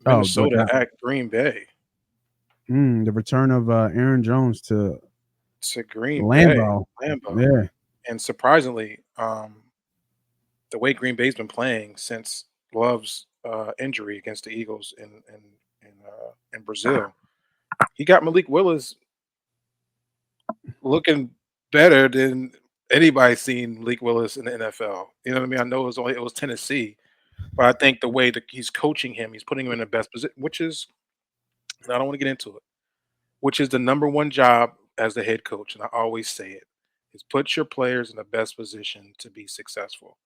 Oh, but Minnesota at Green Bay. the return of Aaron Jones to To Green Bay, Lambeau. Lambeau. Yeah. And surprisingly, the way Green Bay's been playing since Love's injury against the Eagles in Brazil, he got Malik Willis looking better than anybody seen Malik Willis in the NFL. You know what I mean? I know it was Tennessee, but I think the way that he's coaching him, he's putting him in the best position, which is, and I don't want to get into it, which is the number one job as the head coach. And I always say it is put your players in the best position to be successful.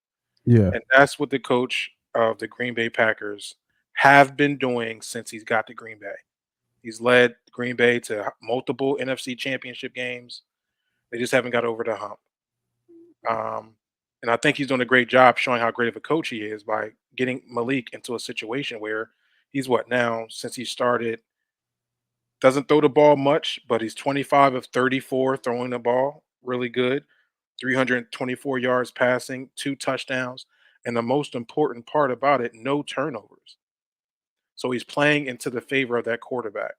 Yeah. And that's what the coach of the Green Bay Packers have been doing since he's got to Green Bay. He's led Green Bay to multiple NFC championship games. They just haven't got over the hump. Um, and I think he's doing a great job showing how great of a coach he is by getting Malik into a situation where he's what now, since he started, doesn't throw the ball much, but he's 25 of 34 throwing the ball really good, 324 yards passing, 2 touchdowns. And the most important part about it, no turnovers. So he's playing into the favor of that quarterback.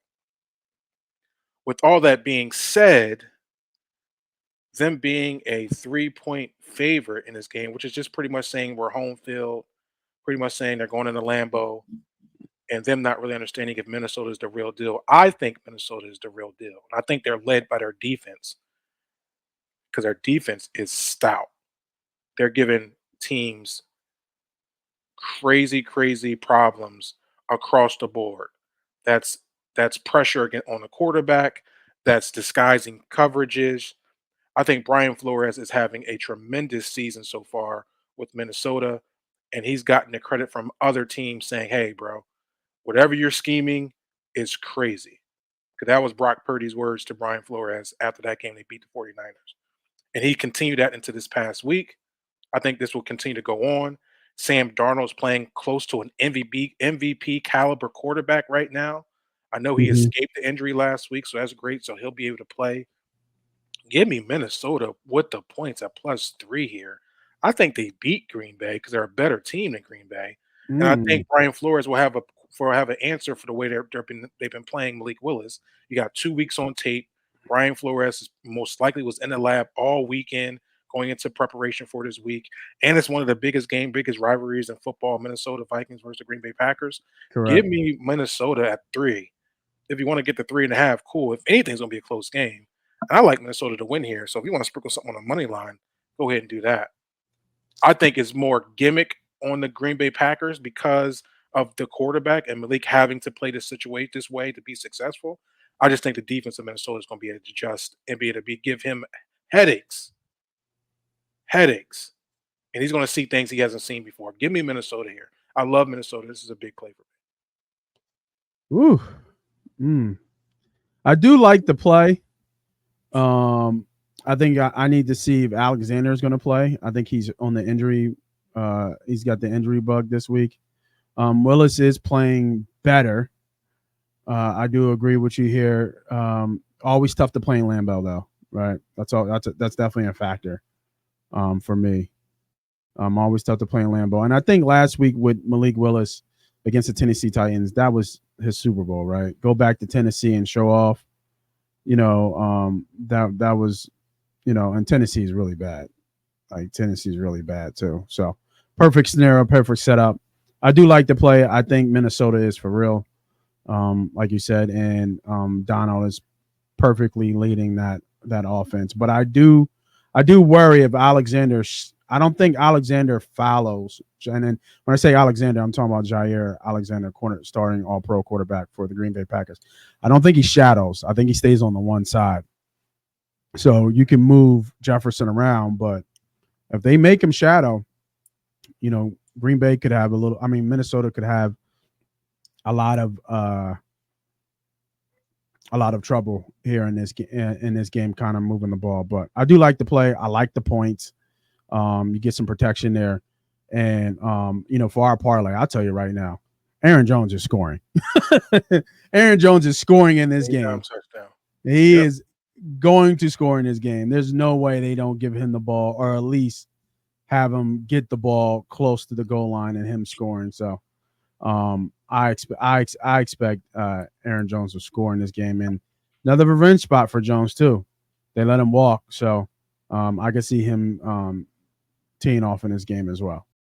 With all that being said, them being a 3-point favorite in this game, which is just pretty much saying we're home field, pretty much saying they're going into Lambeau, and them not really understanding if Minnesota is the real deal. I think Minnesota is the real deal. I think they're led by their defense because their defense is stout. They're giving teams crazy, crazy problems across the board. That's that's pressure on the quarterback. That's disguising coverages. I think Brian Flores is having a tremendous season so far with Minnesota, and he's gotten the credit from other teams saying, "Hey, bro, whatever you're scheming is crazy." Because that was Brock Purdy's words to Brian Flores after that game they beat the 49ers. And he continued that into this past week. I think this will continue to go on. Sam Darnold's playing close to an MVP caliber quarterback right now. I know he Hmm. escaped the injury last week, so that's great. So he'll be able to play. Give me Minnesota with the points at +3 here. I think they beat Green Bay because they're a better team than Green Bay, and I Mm. think Brian Flores will have an answer for the way they've been playing Malik Willis. You got 2 weeks on tape. Brian Flores most likely was in the lab all weekend going into preparation for this week, and it's one of the biggest rivalries in football: Minnesota Vikings versus the Green Bay Packers. Give Correct. me Minnesota at 3. If you want to get the 3.5, cool. If anything's gonna be a close game. And I like Minnesota to win here. So if you want to sprinkle something on the money line, go ahead and do that. I think it's more gimmick on the Green Bay Packers because of the quarterback and Malik having to play this situation this way to be successful. I just think the defense of Minnesota is going to be able to adjust and be able to give him headaches, headaches, and he's going to see things he hasn't seen before. Give me Minnesota here. I love Minnesota. This is a big play for Ooh. Mm. I do like the play. Um, I think I need to see if Alexander is going to play. I think he's on the injury. He's got the injury bug this week. Willis is playing better. I do agree with you here. Always tough to play in Lambeau, though, right? That's all. That's definitely a factor for me. Always tough to play in Lambeau, and I think last week with Malik Willis against the Tennessee Titans, that was his Super Bowl, right? Go back to Tennessee and show off. That was, and Tennessee is really bad. Like Tennessee is really bad too. So perfect scenario, perfect setup. I do like the play. I think Minnesota is for real, like you said, and Donald is perfectly leading that offense. But I do worry if Alexander. I don't think Alexander follows. And then when I say Alexander, I'm talking about Jair Alexander, starting All Pro quarterback for the Green Bay Packers. I don't think he shadows. I think he stays on the one side. So you can move Jefferson around, but if they make him shadow, Green Bay could have a little. I mean, Minnesota could have a lot of trouble here in this game, kind of moving the ball. But I do like the play. I like the points. You get some protection there, and for our parlay, I'll tell you right now, Aaron Jones is scoring. Aaron Jones is scoring in this me. Anytime game. touchdown. He Yep. is going to score in this game. There's no way they don't give him the ball, or at least have him get the ball close to the goal line and him scoring. So I expect Aaron Jones to score in this game, and another revenge spot for Jones too. They let him walk, so I can see him teeing off in this game as well.